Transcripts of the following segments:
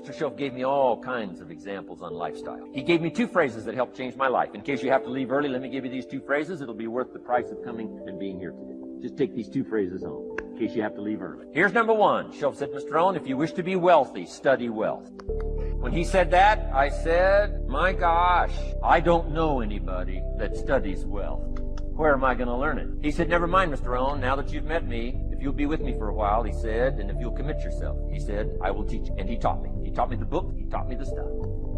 Mr. Shoaff gave me all kinds of examples on lifestyle. He gave me 2 phrases that helped change my life. In case you have to leave early, let me give you these 2 phrases. It'll be worth the price of coming and being here today. Just take these 2 phrases home, in case you have to leave early. Here's number 1. Shoaff said, Mr. Rohn, if you wish to be wealthy, study wealth. When he said that, I said, my gosh, I don't know anybody that studies wealth. Where am I going to learn it? He said, never mind, Mr. Rohn, now that you've met me, if you'll be with me for a while, he said, and if you'll commit yourself, he said, I will teach you. And he taught me. He taught me the book. He taught me the stuff.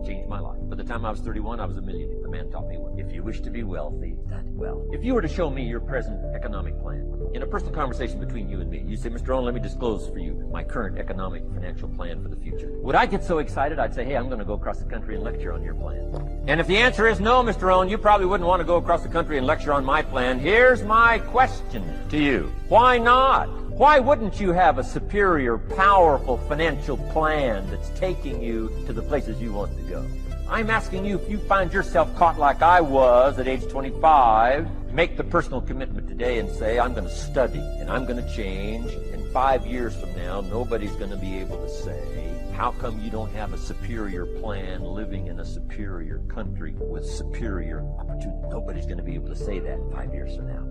Changed my life. By the time I was 31, I was a millionaire. The man taught me what. If you wish to be wealthy, study wealth. If you were to show me your present economic plan, in a personal conversation between you and me, you say, Mr. Rohn, let me disclose for you my current economic financial plan for the future. Would I get so excited? I'd say, hey, I'm going to go across the country and lecture on your plan. And if the answer is no, Mr. Rohn, you probably wouldn't want to go across the country and lecture on my plan. Here's my question to you. Why not? Why wouldn't you have a superior, powerful financial plan that's taking you to the places you want to go? I'm asking you, if you find yourself caught like I was at age 25, make the personal commitment today and say, I'm going to study and I'm going to change. And 5 years from now, nobody's going to be able to say, how come you don't have a superior plan living in a superior country with superior opportunity? Nobody's going to be able to say that 5 years from now.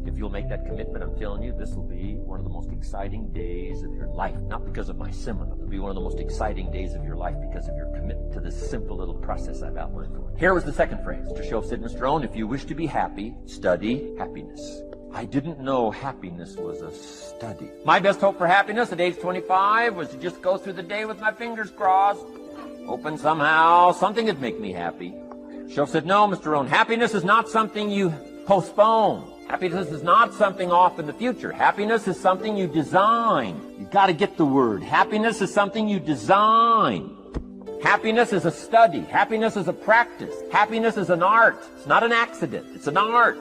If you'll make that commitment, I'm telling you, this will be one of the most exciting days of your life. Not because of my seminar. It'll be one of the most exciting days of your life because of your commitment to this simple little process I've outlined for you. Here was the second phrase. Mr. Shoaff said, Mr. Rohn, if you wish to be happy, study happiness. I didn't know happiness was a study. My best hope for happiness at age 25 was to just go through the day with my fingers crossed, hoping somehow something would make me happy. Shoaff said, no, Mr. Rohn, happiness is not something you postpone. Happiness is not something off in the future. Happiness is something you design. You've got to get the word. Happiness is something you design. Happiness is a study. Happiness is a practice. Happiness is an art. It's not an accident. It's an art.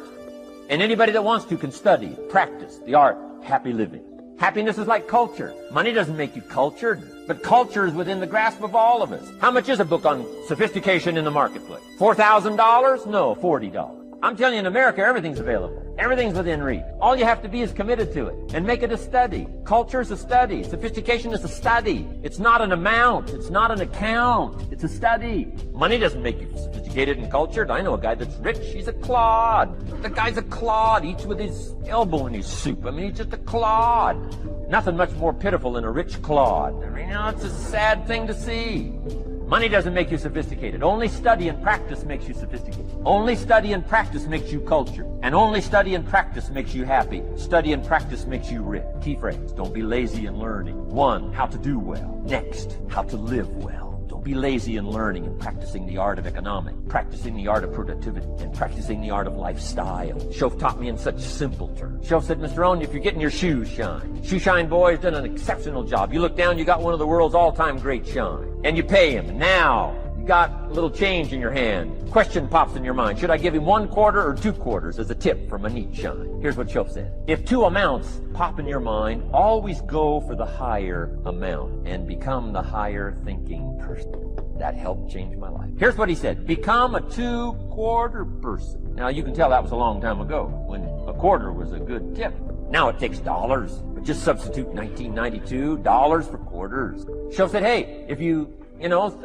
And anybody that wants to can study, practice the art of happy living. Happiness is like culture. Money doesn't make you cultured, but culture is within the grasp of all of us. How much is a book on sophistication in the marketplace? $4,000? No, $40. I'm telling you, in America, everything's available. Everything's within reach. All you have to be is committed to it and make it a study. Culture is a study. Sophistication is a study. It's not an amount. It's not an account. It's a study. Money doesn't make you sophisticated and cultured. I know a guy that's rich. He's a clod. The guy's a clod. Eats with his elbow in his soup. I mean, he's just a clod. Nothing much more pitiful than a rich clod. I mean, it's a sad thing to see. Money doesn't make you sophisticated. Only study and practice makes you sophisticated. Only study and practice makes you cultured. And only study and practice makes you happy. Study and practice makes you rich. Key phrase, don't be lazy in learning. 1, how to do well. Next, how to live well. Don't be lazy in learning and practicing the art of economics, practicing the art of productivity, and practicing the art of lifestyle. Shoaff taught me in such simple terms. Shoaff said, Mr. Rohn, if you're getting your shoes shined, Shoe Shine Boy's done an exceptional job. You look down, you got one of the world's all-time great shine. And you pay him. Now, you got a little change in your hand. Question pops in your mind. Should I give him 1 quarter or 2 quarters as a tip from a neat shine? Here's what Shoaff said. If 2 amounts pop in your mind, always go for the higher amount and become the higher thinking person. That helped change my life. Here's what he said. Become a 2-quarter person. Now, you can tell that was a long time ago when a quarter was a good tip. Now it takes dollars. But just substitute 1992 dollars for quarters. Shoaff said, hey, if you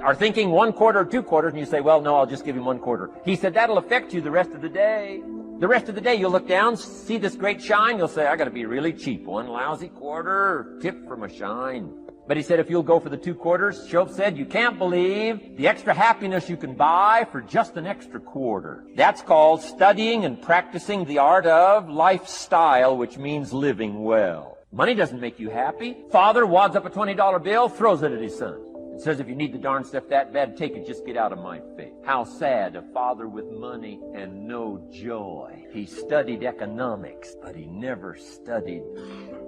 are thinking 1 quarter or 2 quarters, and you say, well, no, I'll just give him 1 quarter. He said, that'll affect you the rest of the day. The rest of the day, you'll look down, see this great shine, you'll say, I gotta be really cheap. 1 lousy quarter, tip from a shine. But he said, if you'll go for the 2 quarters, Shoaff said, you can't believe the extra happiness you can buy for just an extra quarter. That's called studying and practicing the art of lifestyle, which means living well. Money doesn't make you happy. Father wads up a $20 bill, throws it at his son. Says, if you need the darn stuff that bad, take it, just get out of my face. How sad, a father with money and no joy. He studied economics, but he never studied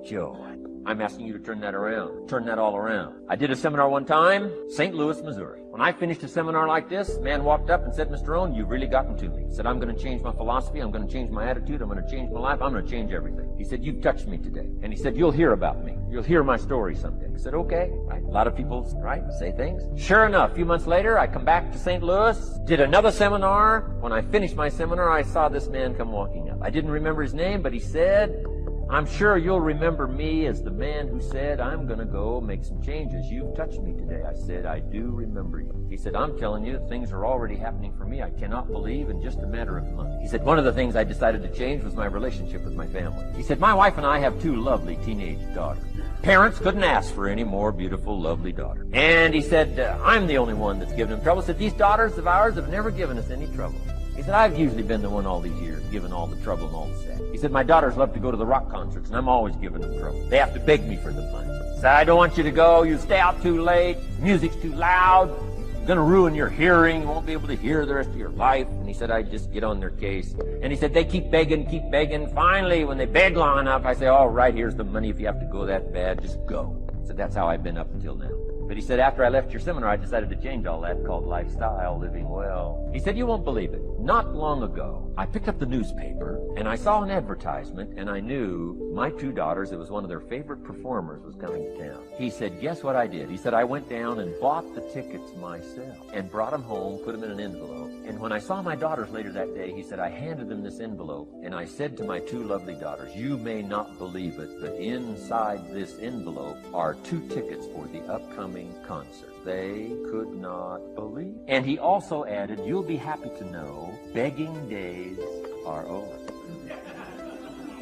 joy. I'm asking you to turn that around. Turn that all around. I did a seminar one time, St. Louis, Missouri. When I finished a seminar like this, a man walked up and said, Mr. Rohn, you've really gotten to me. He said, I'm going to change my philosophy. I'm going to change my attitude. I'm going to change my life. I'm going to change everything. He said, you've touched me today. And he said, you'll hear about me. You'll hear my story someday. I said, okay. Right? A lot of people, right, say things. Sure enough, a few months later, I come back to St. Louis, did another seminar. When I finished my seminar, I saw this man come walking up. I didn't remember his name, but he said, I'm sure you'll remember me as the man who said, I'm going to go make some changes. You've touched me today. I said, I do remember you. He said, I'm telling you, things are already happening for me. I cannot believe in just a matter of months. He said, one of the things I decided to change was my relationship with my family. He said, my wife and I have 2 lovely teenage daughters. Parents couldn't ask for any more beautiful, lovely daughters. And he said, I'm the only one that's given them trouble. He said, these daughters of ours have never given us any trouble. He said, I've usually been the one all these years, giving all the trouble and all the sad. He said, my daughters love to go to the rock concerts, and I'm always giving them trouble. They have to beg me for the money. He said, I don't want you to go. You stay out too late. Music's too loud. It's going to ruin your hearing. You won't be able to hear the rest of your life. And he said, I just get on their case. And he said, they keep begging. Finally, when they beg long enough, I say, all right, here's the money. If you have to go that bad, just go. He said, that's how I've been up until now. But he said, after I left your seminar, I decided to change all that, called lifestyle, living well. He said, you won't believe it. Not long ago, I picked up the newspaper, and I saw an advertisement, and I knew my 2 daughters, it was one of their favorite performers, was coming to town. He said, guess what I did? He said, I went down and bought the tickets myself, and brought them home, put them in an envelope. And when I saw my daughters later that day, he said, I handed them this envelope, and I said to my 2 lovely daughters, you may not believe it, but inside this envelope are 2 tickets for the upcoming concert. They could not believe. And he also added, you'll be happy to know, begging days are over.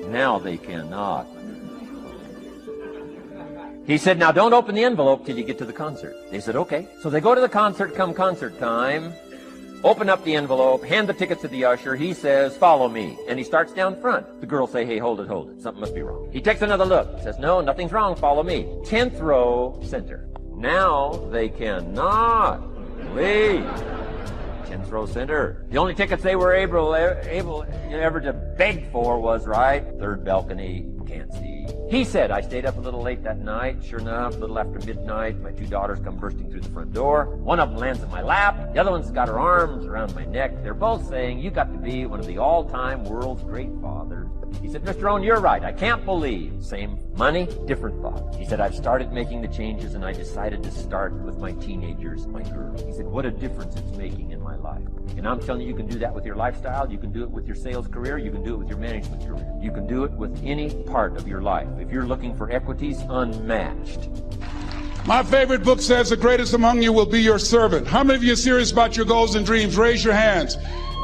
Now they cannot. He said, now don't open the envelope till you get to the concert. They said, okay. So they go to the concert, come concert time, open up the envelope, hand the tickets to the usher. He says, follow me. And he starts down front. The girls say, hey, hold it. Something must be wrong. He takes another look, says, no, nothing's wrong, follow me. 10th row, center. Now they cannot leave. 10th row center. The only tickets they were able ever to beg for was, right, 3rd balcony, can't see. He said, I stayed up a little late that night. Sure enough, a little after midnight, my 2 daughters come bursting through the front door. One of them lands in my lap. The other one's got her arms around my neck. They're both saying, you got to be one of the all-time world's great fathers. He said, Mr. Rohn, you're right. I can't believe. Same money, different father. He said, I've started making the changes, and I decided to start with my teenagers, my girls. He said, what a difference it's making in my life. And I'm telling you, you can do that with your lifestyle. You can do it with your sales career. You can do it with your management career. You can do it with any part of your life. If you're looking for equities unmatched. My favorite book says the greatest among you will be your servant. How many of you are serious about your goals and dreams? Raise your hands.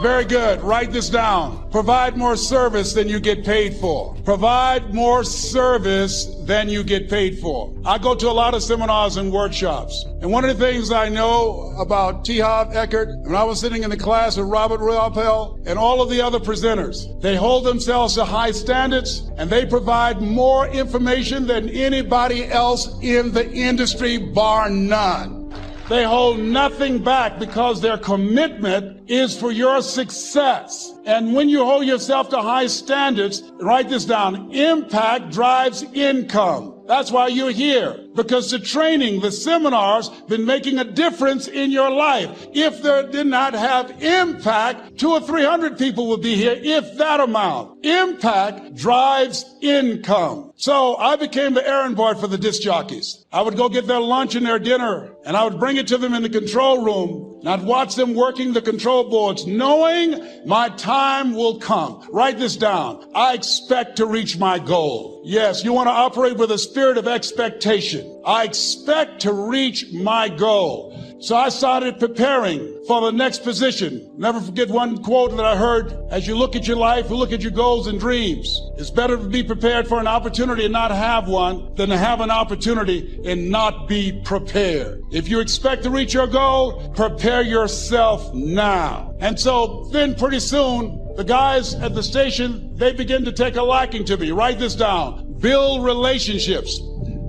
Very good. Write this down. Provide more service than you get paid for. Provide more service than you get paid for. I go to a lot of seminars and workshops. And one of the things I know about T. Harv Eckert, when I was sitting in the class with Robert Ruppel and all of the other presenters, they hold themselves to high standards and they provide more information than anybody else in the industry, bar none. They hold nothing back because their commitment is for your success. And when you hold yourself to high standards, write this down, impact drives income. That's why you're here, because the training, the seminars, been making a difference in your life. If there did not have impact, 200 or 300 people would be here, if that amount. Impact drives income. So I became the errand boy for the disc jockeys. I would go get their lunch and their dinner, and I would bring it to them in the control room, and I'd watch them working the control boards, knowing my time will come. Write this down. I expect to reach my goal. Yes, you want to operate with a spirit of expectation. I expect to reach my goal. So I started preparing for the next position. Never forget one quote that I heard: as you look at your life, you look at your goals and dreams. It's better to be prepared for an opportunity and not have one than to have an opportunity and not be prepared. If you expect to reach your goal, prepare yourself now. And so then pretty soon, the guys at the station, they begin to take a liking to me. Write this down. Build relationships.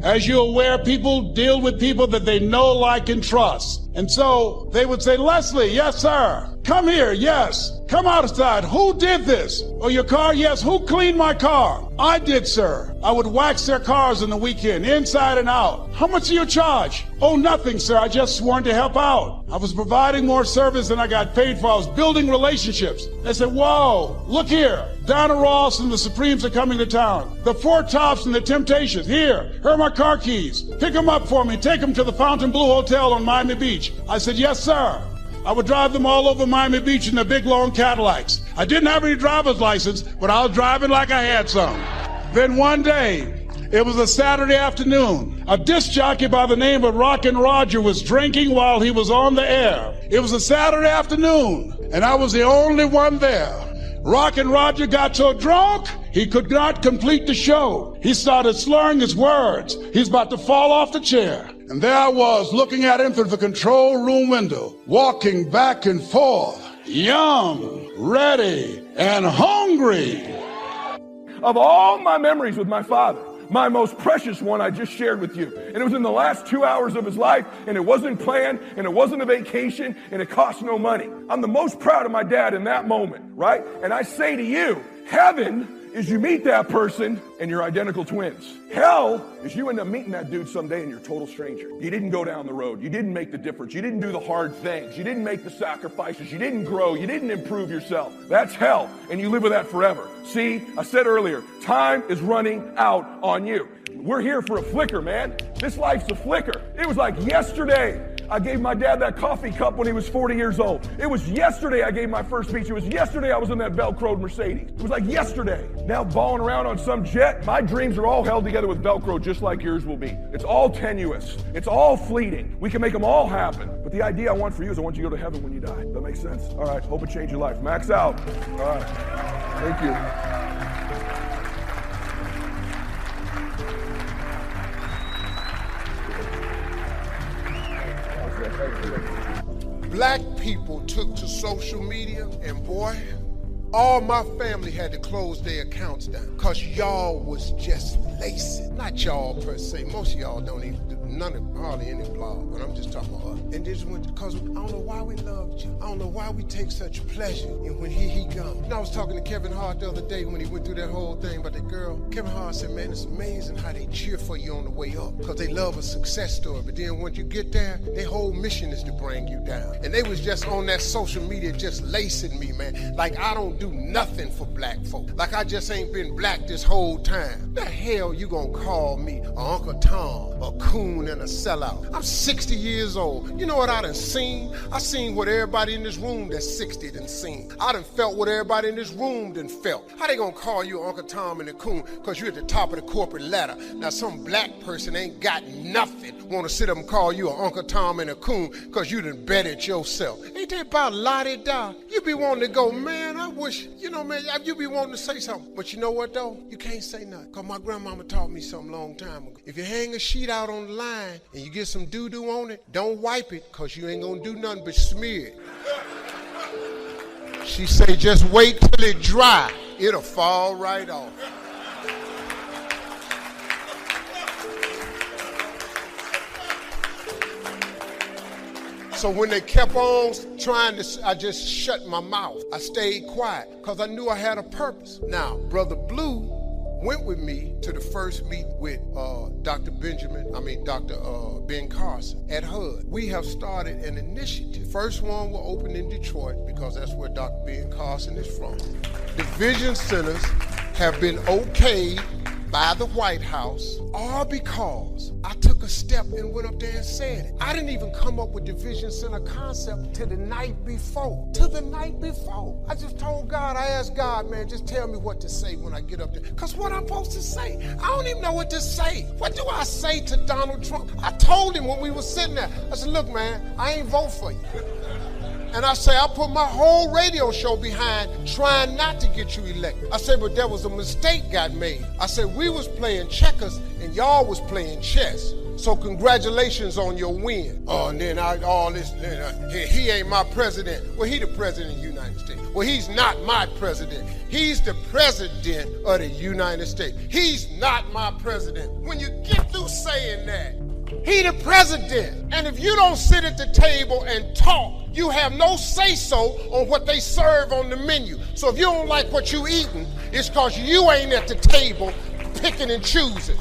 As you're aware, people deal with people that they know, like, and trust. And so they would say, Leslie, yes, sir. Come here, yes. Come outside. Who did this? Oh, your car? Yes. Who cleaned my car? I did, sir. I would wax their cars on the weekend, inside and out. How much do you charge? Oh, nothing, sir. I just sworn to help out. I was providing more service than I got paid for. I was building relationships. They said, whoa, look here. Donna Ross and the Supremes are coming to town. The Four Tops and the Temptations. Here are my car keys. Pick them up for me. Take them to the Fontainebleau Hotel on Miami Beach. I said, yes, sir. I would drive them all over Miami Beach in their big, long Cadillacs. I didn't have any driver's license, but I was driving like I had some. Then one day, it was a Saturday afternoon. A disc jockey by the name of Rockin' Roger was drinking while he was on the air. It was a Saturday afternoon, and I was the only one there. Rockin' Roger got so drunk, he could not complete the show. He started slurring his words. He's about to fall off the chair. And there I was, looking at him through the control room window, walking back and forth, young, ready, and hungry. Of all my memories with my father, my most precious one I just shared with you. And it was in the last 2 hours of his life, and it wasn't planned, and it wasn't a vacation, and it cost no money. I'm the most proud of my dad in that moment, right? And I say to you, heaven is you meet that person and you're identical twins. Hell is you end up meeting that dude someday and you're a total stranger. You didn't go down the road. You didn't make the difference. You didn't do the hard things. You didn't make the sacrifices. You didn't grow. You didn't improve yourself. That's hell, and you live with that forever. See, I said earlier, time is running out on you. We're here for a flicker, man. This life's a flicker. It was like yesterday I gave my dad that coffee cup when he was 40 years old. It was yesterday I gave my first speech. It was yesterday I was in that Velcroed Mercedes. It was like yesterday. Now balling around on some jet, my dreams are all held together with Velcro just like yours will be. It's all tenuous. It's all fleeting. We can make them all happen. But the idea I want for you is I want you to go to heaven when you die. That makes sense? All right, hope it changed your life. Max out. All right. Thank you. Black people took to social media, and boy, all my family had to close their accounts down because y'all was just lacing. Not y'all per se. Most of y'all don't even do hardly any blog, but I'm just talking about us. And this went because I don't know why we loved you. I don't know why we take such pleasure in when he gone. And I was talking to Kevin Hart the other day when he went through that whole thing about that girl. Kevin Hart said, man, it's amazing how they cheer for you on the way up because they love a success story. But then once you get there, their whole mission is to bring you down. And they was just on that social media just lacing me, man. Like I don't do nothing for black folk. Like I just ain't been black this whole time. The hell you gonna call me a Uncle Tom, a coon, and a sellout? I'm 60 years old. You know what I done seen? I seen what everybody in this room that's 60 done seen. I done felt what everybody in this room done felt. How they gonna call you Uncle Tom and a coon because you're at the top of the corporate ladder? Now some black person ain't got nothing wanna sit up and call you an Uncle Tom and a coon because you done bet it yourself. Ain't that about la-di-da? You be wanting to go, man, I wish, you know, man, you be wanting to say something. But you know what though? You can't say nothing because my grandmama taught me something a long time ago. If you hang a sheet out on the line and you get some doo-doo on it, don't wipe it because you ain't gonna do nothing but smear it. She say just wait till it dry. It'll fall right off. So when they kept on trying to, I just shut my mouth. I stayed quiet because I knew I had a purpose. Now, Brother Blue went with me to the first meeting with Dr. Ben Carson at HUD. We have started an initiative. First one will open in Detroit because that's where Dr. Ben Carson is from. The Vision Centers have been okayed by the White House, all because I took a step and went up there and said it. I didn't even come up with the Vision Center concept till the night before. I just told God, I asked God, man, just tell me what to say when I get up there. Because what I'm supposed to say, I don't even know what to say. What do I say to Donald Trump? I told him when we were sitting there, I said, look, man, I ain't vote for you. And I say, I put my whole radio show behind trying not to get you elected. I said, but there was a mistake got made. I said, we was playing checkers and y'all was playing chess. So congratulations on your win. Oh, and then he ain't my president. Well, he the president of the United States. Well, he's not my president. He's the president of the United States. He's not my president. When you get through saying that, he the president. And if you don't sit at the table and talk, you have no say-so on what they serve on the menu. So if you don't like what you eating, it's because you ain't at the table picking and choosing.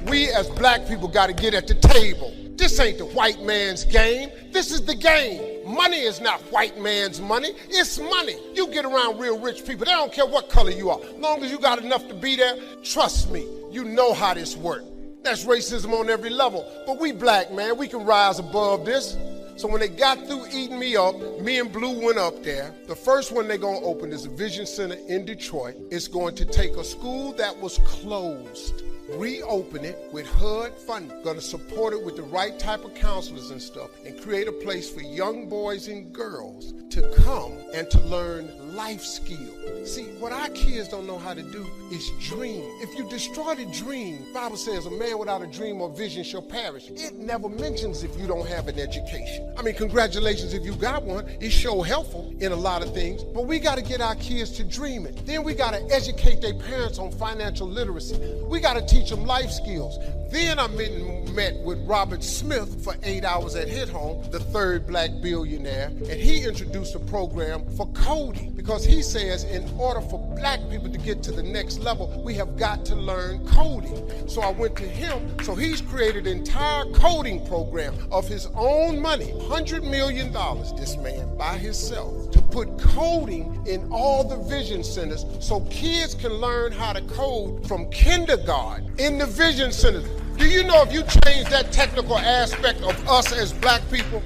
We as black people got to get at the table. This ain't the white man's game. This is the game. Money is not white man's money. It's money. You get around real rich people, they don't care what color you are. As long as you got enough to be there, trust me, you know how this works. That's racism on every level. But we black, man, we can rise above this. So when they got through eating me up, me and Blue went up there. The first one they're going to open is a Vision Center in Detroit. It's going to take a school that was closed, reopen it with HUD funding, going to support it with the right type of counselors and stuff, and create a place for young boys and girls to come and to learn life skills. See, what our kids don't know how to do is dream. If you destroy the dream, the Bible says a man without a dream or vision shall perish. It never mentions if you don't have an education. I mean, congratulations if you got one. It's sure helpful in a lot of things, but we got to get our kids to dream it. Then we got to educate their parents on financial literacy. We got to teach them life skills. Then I met with Robert Smith for 8 hours at Hit Home, the third black billionaire, and he introduced a program for coding because he says in order for black people to get to the next level, we have got to learn coding. So I went to him, so he's created an entire coding program of his own money, $100 million, this man by himself, to put coding in all the vision centers so kids can learn how to code from kindergarten in the vision centers. Do you know if you change that technical aspect of us as black people,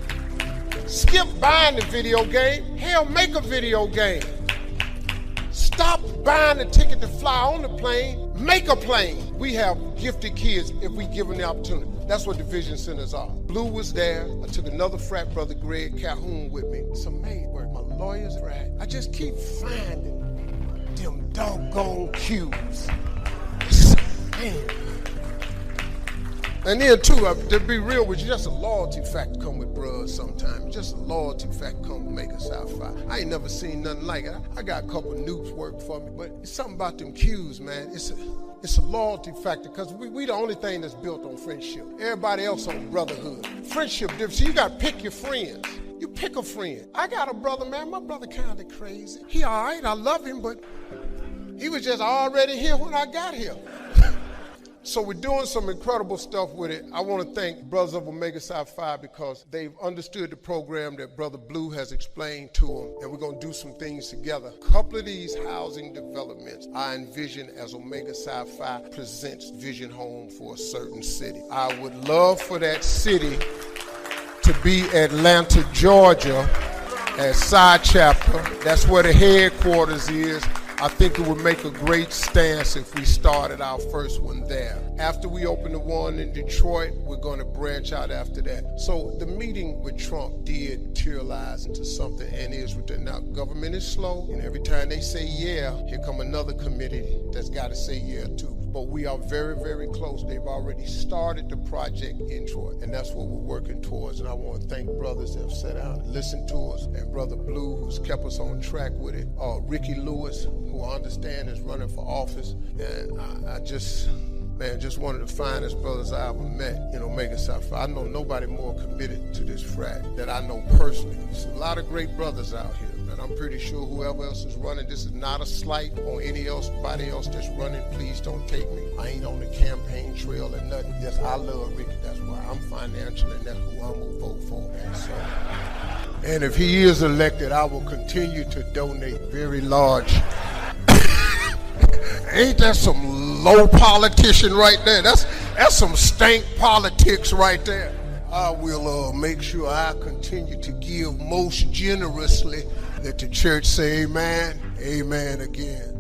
skip buying the video game, hell, make a video game. Stop buying the ticket to fly on the plane, make a plane. We have gifted kids if we give them the opportunity. That's what the vision centers are. Blue was there. I took another frat brother, Greg Calhoun, with me. It's amazing where my lawyer's frat. I just keep finding them doggone cues. Man. And then too, to be real with you, just a loyalty factor come with bros sometimes. Just a loyalty factor come with Mega Sci-Fi. I ain't never seen nothing like it. I got a couple of nukes work for me, but it's something about them cues, man. It's a loyalty factor because we the only thing that's built on friendship. Everybody else on brotherhood. Friendship different. So you got to pick your friends. You pick a friend. I got a brother, man. My brother kind of crazy. He all right. I love him, but he was just already here when I got here. So we're doing some incredible stuff with it. I want to thank Brothers of Omega Psi-Phi because they've understood the program that Brother Blue has explained to them, and we're going to do some things together. A couple of these housing developments I envision as Omega Psi-Phi presents Vision Home for a certain city. I would love for that city to be Atlanta, Georgia, as Psi Chapter. That's where the headquarters is. I think it would make a great stance if we started our first one there. After we open the one in Detroit, we're going to branch out after that. So the meeting with Trump did materialize into something and is written. Now, government is slow, and every time they say yeah, here come another committee that's got to say yeah too. But we are very, very close. They've already started the project in Detroit, and that's what we're working towards. And I want to thank brothers that have sat down and listened to us, and Brother Blue, who's kept us on track with it, Ricky Lewis, who I understand is running for office, and I just one of the finest brothers I ever met in Omega Psi-Phi. I know nobody more committed to this frat that I know personally. There's a lot of great brothers out here, and I'm pretty sure whoever else is running, this is not a slight on anybody else that's running. Please don't take me. I ain't on the campaign trail or nothing. Just I love Ricky. That's why I'm financial, and that's who I'm gonna vote for. And if he is elected, I will continue to donate very large. Ain't that some low politician right there? That's some stank politics right there. I will make sure I continue to give most generously. Let the church say amen, amen again.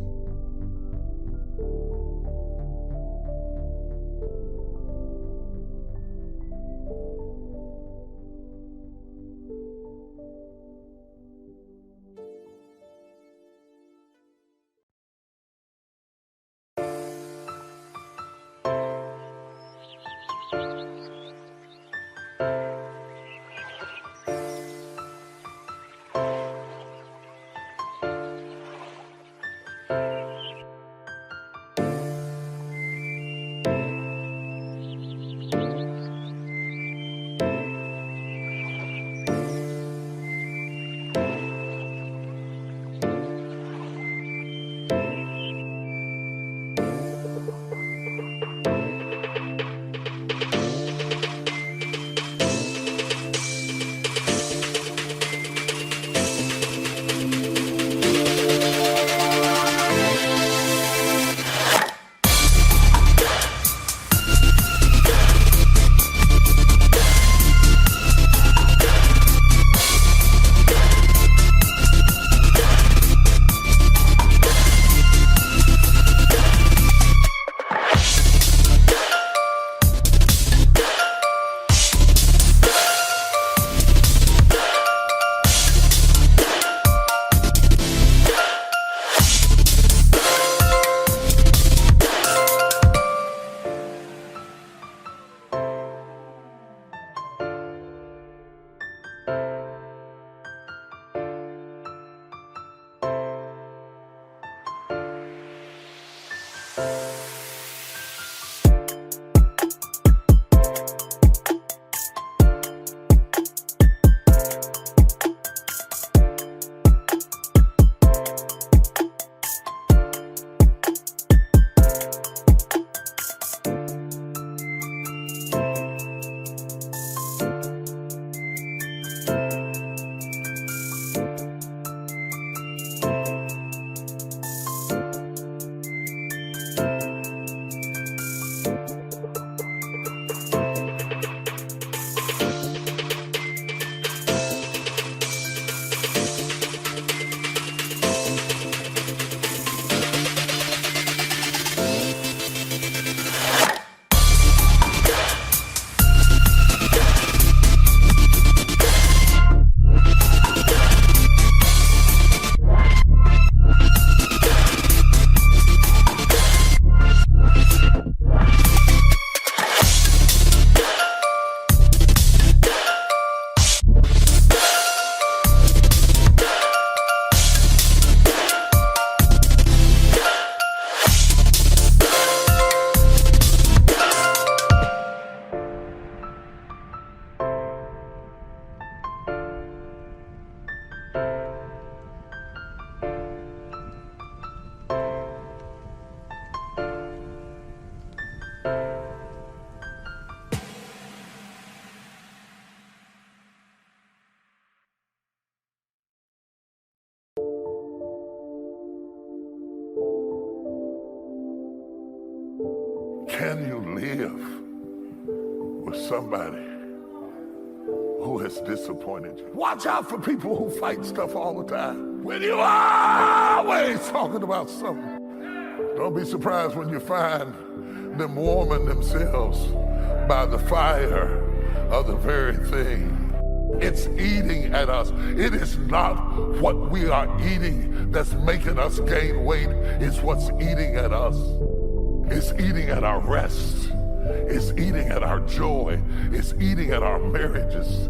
Can you live with somebody who has disappointed you? Watch out for people who fight stuff all the time. When you are always talking about something, don't be surprised when you find them warming themselves by the fire of the very thing. It's eating at us. It is not what we are eating that's making us gain weight. It's what's eating at us. It's eating at our rest. It's eating at our joy. It's eating at our marriages.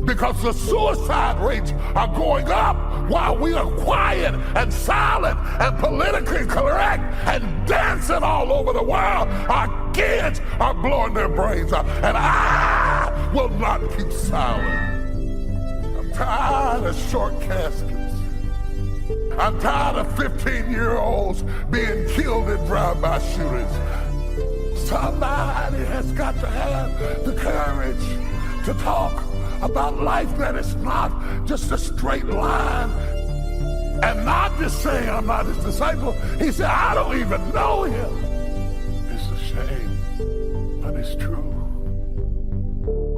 Because the suicide rates are going up while we are quiet and silent and politically correct and dancing all over the world. Our kids are blowing their brains out, and I will not keep silent. I'm tired of short caskets. I'm tired of 15-year-olds being killed in drive-by shootings. Somebody has got to have the courage to talk about life that is not just a straight line, and not just saying I'm not his disciple. He said, I don't even know him. It's a shame, but it's true.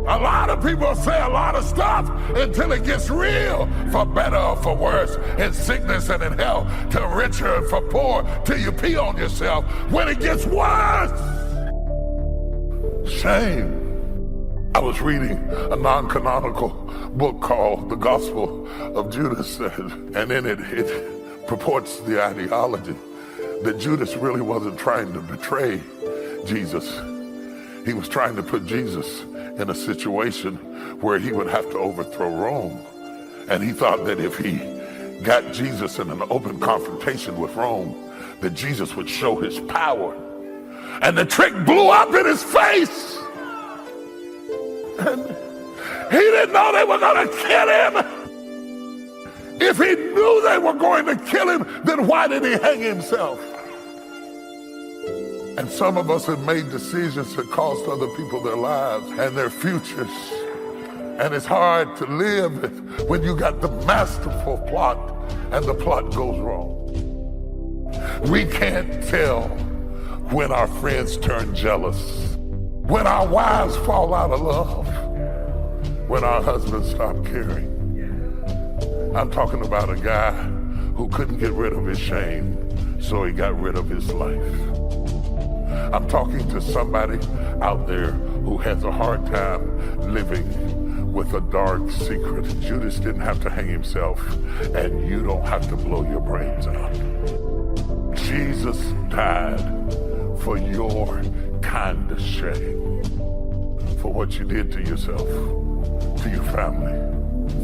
A lot of people say a lot of stuff until it gets real, for better or for worse, in sickness and in health, to richer and for poor, till you pee on yourself. When it gets worse, shame. I was reading a non-canonical book called The Gospel of Judas, and in it purports the ideology that Judas really wasn't trying to betray Jesus. He was trying to put Jesus in a situation where he would have to overthrow Rome. And he thought that if he got Jesus in an open confrontation with Rome, that Jesus would show his power. And the trick blew up in his face. And he didn't know they were going to kill him. If he knew they were going to kill him, then why did he hang himself? And some of us have made decisions that cost other people their lives and their futures. And it's hard to live when you got the masterful plot and the plot goes wrong. We can't tell when our friends turn jealous, when our wives fall out of love, when our husbands stop caring. I'm talking about a guy who couldn't get rid of his shame, so he got rid of his life. I'm talking to somebody out there who has a hard time living with a dark secret. Judas didn't have to hang himself, and you don't have to blow your brains out. Jesus died for your kind of shame, for what you did to yourself, to your family,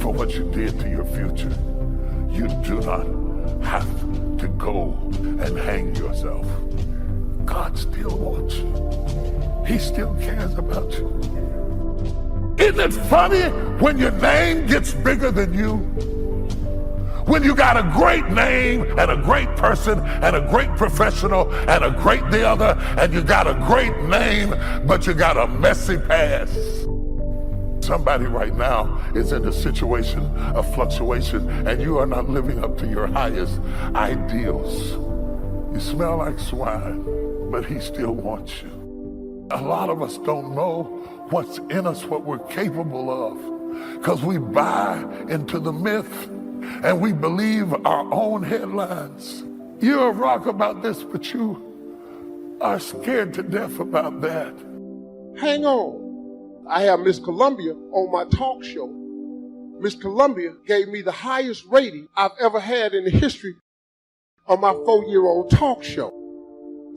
for what you did to your future. You do not have to go and hang yourself. God still wants you. He still cares about you. Isn't it funny when your name gets bigger than you? When you got a great name and a great person and a great professional and a great the other, and you got a great name, but you got a messy past. Somebody right now is in a situation of fluctuation, and you are not living up to your highest ideals. You smell like swine, but he still wants you. A lot of us don't know what's in us, what we're capable of, because we buy into the myth and we believe our own headlines. You're a rock about this, but you are scared to death about that. Hang on. I have Miss Columbia on my talk show. Miss Columbia gave me the highest rating I've ever had in the history of my 4-year-old talk show.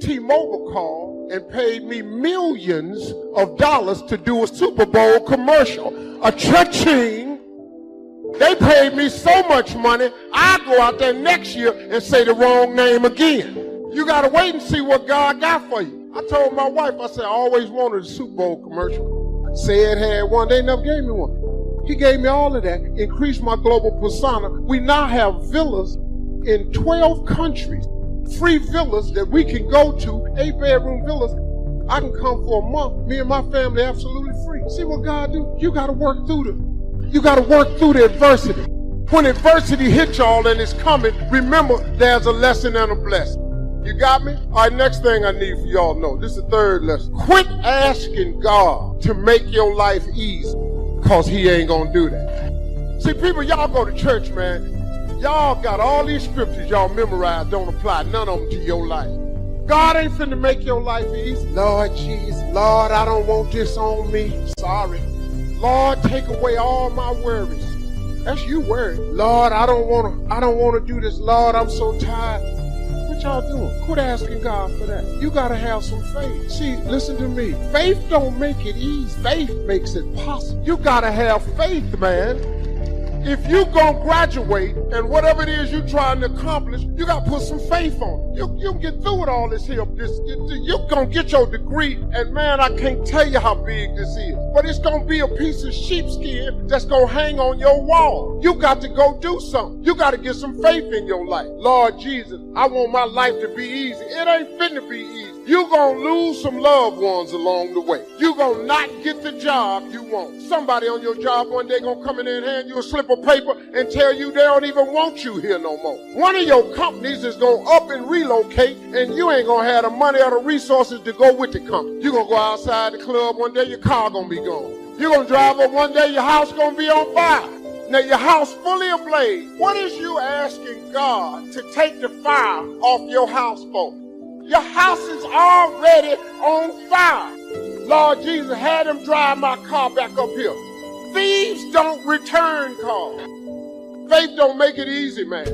T-Mobile called and paid me millions of dollars to do a Super Bowl commercial. A cha-ching. They paid me so much money, I go out there next year and say the wrong name again. You got to wait and see what God got for you. I told my wife, I said, I always wanted a Super Bowl commercial. Said had one, they never gave me one. He gave me all of that, increased my global persona. We now have villas in 12 countries, free villas that we can go to, 8-bedroom villas. I can come for a month, me and my family absolutely free. See what God do? You got to work through the adversity. When adversity hits y'all and it's coming, remember there's a lesson and a blessing. You got me? All right, next thing I need for y'all to know. This is the third lesson. Quit asking God to make your life easy, because he ain't gonna do that. See, people, y'all go to church, man. Y'all got all these scriptures y'all memorized, don't apply none of them to your life. God ain't finna make your life easy. Lord Jesus, Lord, I don't want this on me. Sorry. Lord, take away all my worries. That's you worried. Lord, I don't wanna do this. Lord, I'm so tired. What y'all doing? Quit asking God for that. You gotta have some faith. See, listen to me. Faith don't make it easy. Faith makes it possible. You gotta have faith, man. If you gonna graduate and whatever it is you're trying to accomplish, you gotta put some faith on it. You can get through with all this here. You're gonna get your degree, and man, I can't tell you how big this is. But it's gonna be a piece of sheepskin that's gonna hang on your wall. You got to go do something. You gotta get some faith in your life. Lord Jesus, I want my life to be easy. It ain't finna be easy. You're gonna lose some loved ones along the way. You're gonna not get the job you want. Somebody on your job one day gonna come in there and hand you a slip of paper and tell you they don't even want you here no more. One of your companies is gonna up and relocate, and you ain't gonna have the money or the resources to go with the company. You're gonna go outside the club one day, your car gonna be gone. You're gonna drive up one day, your house gonna be on fire. Now your house fully ablaze. What is you asking God to take the fire off your house for? Your house is already on fire. Lord Jesus, had them drive my car back up here. Thieves don't return cars. Faith don't make it easy, man.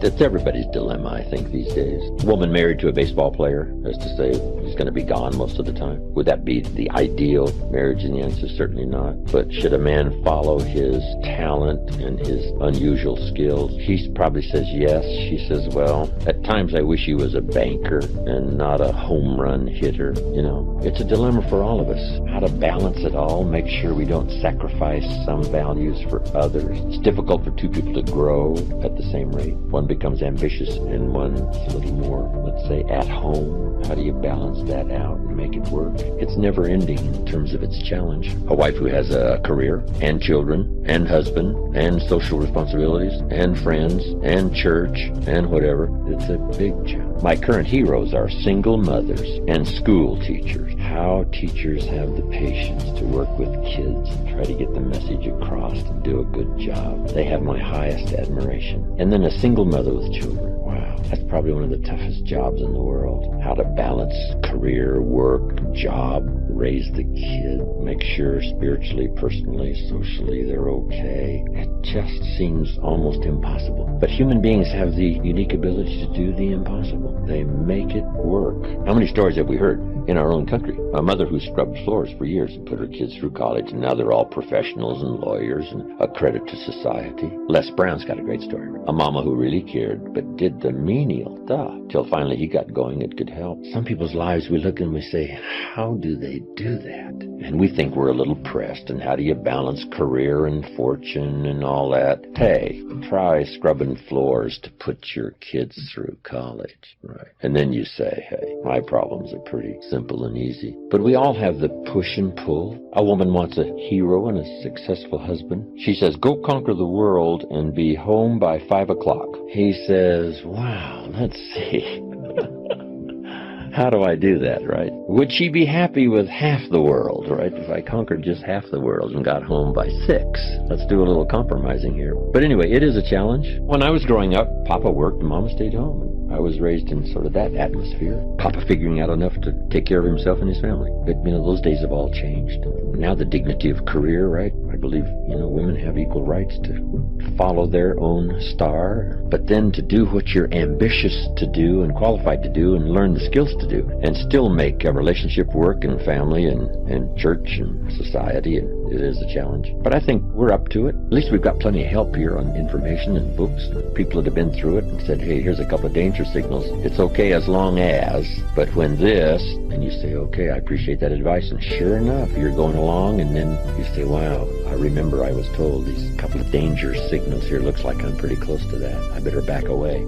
That's everybody's dilemma, I think, these days. A woman married to a baseball player, as to say, he's going to be gone most of the time. Would that be the ideal marriage? And the answer is certainly not. But should a man follow his talent and his unusual skills? He probably says yes. She says, well, at times I wish he was a banker and not a home run hitter. You know, it's a dilemma for all of us. How to balance it all, make sure we don't sacrifice some values for others. It's difficult for two people to grow at the same rate. One becomes ambitious and one's a little more, let's say, at home. How do you balance that out and make it work? It's never ending in terms of its challenge. A wife who has a career and children and husband and social responsibilities and friends and church and whatever, it's a big challenge. My current heroes are single mothers and school teachers. How teachers have the patience to work with kids and try to get the message across and do a good job. They have my highest admiration. And then a single mother with children. Wow, that's probably one of the toughest jobs in the world. How to balance career, work, job, raise the kid, make sure spiritually, personally, socially they're okay. It just seems almost impossible. But human beings have the unique ability to do the impossible. They make it work. How many stories have we heard in our own country? A mother who scrubbed floors for years and put her kids through college, and now they're all professionals and lawyers and a credit to society. Les Brown's got a great story. A mama who really cared but did the menial stuff till finally he got going and could help. Some people's lives, we look and we say, how do they do that? And we think we're a little pressed, and how do you balance career and fortune and all that? Hey, try scrubbing floors to put your kids through college, right? And then you say, hey, my problems are pretty simple and easy. But we all have the push and pull. A woman wants a hero and a successful husband. She says, go conquer the world and be home by 5 o'clock. He says, wow, let's see. How do I do that, right? Would she be happy with half the world, right? If I conquered just half the world and got home by 6. Let's do a little compromising here. But anyway, it is a challenge. When I was growing up, Papa worked and Mama stayed home. I was raised in sort of that atmosphere. Papa figuring out enough to take care of himself and his family. But, those days have all changed. Now the dignity of career, right? I believe, women have equal rights to follow their own star, but then to do what you're ambitious to do and qualified to do and learn the skills to do and still make a relationship work and family and church and society. And it is a challenge. But I think we're up to it. At least we've got plenty of help here on information and books and people that have been through it and said, hey, here's a couple of danger signals. It's okay as long as, but when this, and you say, okay, I appreciate that advice. And sure enough, you're going along and then you say, wow, I remember I was told these couple of danger signals here. Looks like I'm pretty close to that. I better back away.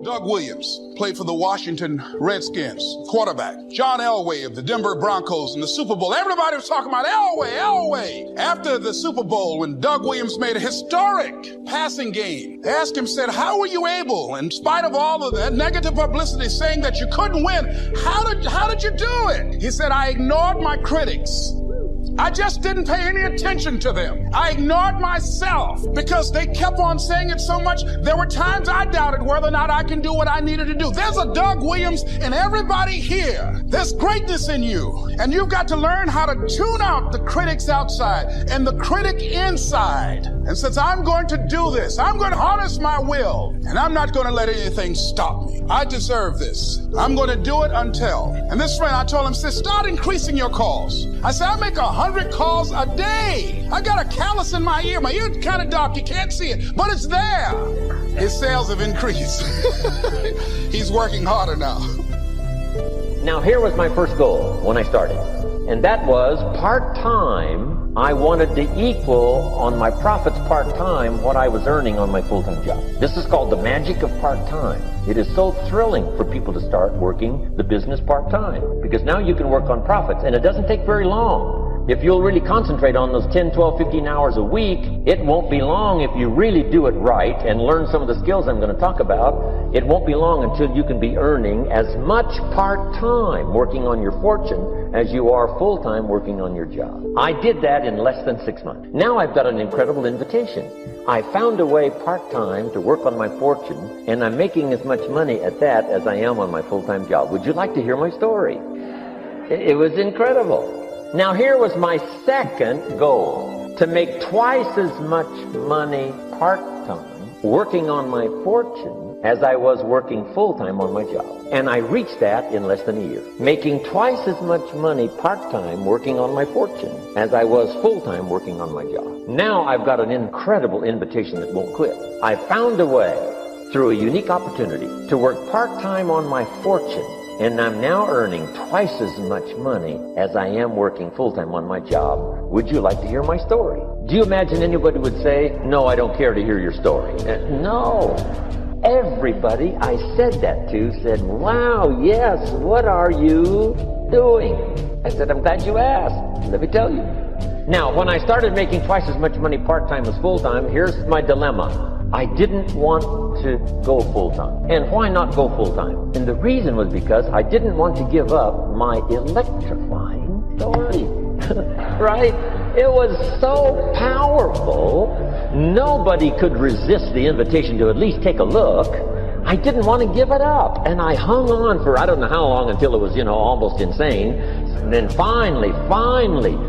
Doug Williams played for the Washington Redskins, quarterback. John Elway of the Denver Broncos in the Super Bowl. Everybody was talking about Elway. After the Super Bowl, when Doug Williams made a historic passing game, they asked him, said, how were you able, in spite of all of that negative publicity saying that you couldn't win, how did you do it? He said, I ignored my critics. I just didn't pay any attention to them. I ignored myself because they kept on saying it so much. There were times I doubted whether or not I can do what I needed to do. There's a Doug Williams in everybody here. There's greatness in you. And you've got to learn how to tune out the critics outside and the critic inside. And since I'm going to do this, I'm going to harness my will, and I'm not going to let anything stop me. I deserve this. I'm going to do it until. And this friend, I told him, said, start increasing your calls. I said, I make 100 calls a day. I got a callus in my ear. My ear's kind of dark. You can't see it, but it's there. His sales have increased. He's working harder now. Now, here was my first goal when I started, and that was part-time. I wanted to equal on my profits part-time what I was earning on my full-time job. This is called the magic of part-time. It is so thrilling for people to start working the business part-time, because now you can work on profits, and it doesn't take very long. If you'll really concentrate on those 10, 12, 15 hours a week, it won't be long if you really do it right and learn some of the skills I'm going to talk about. It won't be long until you can be earning as much part-time working on your fortune as you are full-time working on your job. I did that in less than 6 months. Now I've got an incredible invitation. I found a way part-time to work on my fortune, and I'm making as much money at that as I am on my full-time job. Would you like to hear my story? It was incredible. Now here was my second goal, to make twice as much money part-time working on my fortune as I was working full-time on my job. And I reached that in less than a year, making twice as much money part-time working on my fortune as I was full-time working on my job. Now I've got an incredible invitation that won't quit. I found a way, through a unique opportunity, to work part-time on my fortune, and I'm now earning twice as much money as I am working full-time on my job. Would you like to hear my story? Do you imagine anybody would say, no, I don't care to hear your story? No. Everybody I said that to said, wow, yes, what are you doing? I said, I'm glad you asked. Let me tell you. Now, when I started making twice as much money part-time as full-time, here's my dilemma. I didn't want to go full-time. And why not go full-time? And the reason was because I didn't want to give up my electrifying story. Right? It was so powerful, nobody could resist the invitation to at least take a look. I didn't want to give it up. And I hung on for I don't know how long until it was, almost insane. And then finally,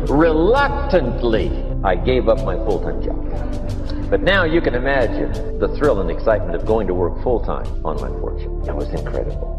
reluctantly, I gave up my full-time job. But now you can imagine the thrill and excitement of going to work full-time on my fortune. That was incredible.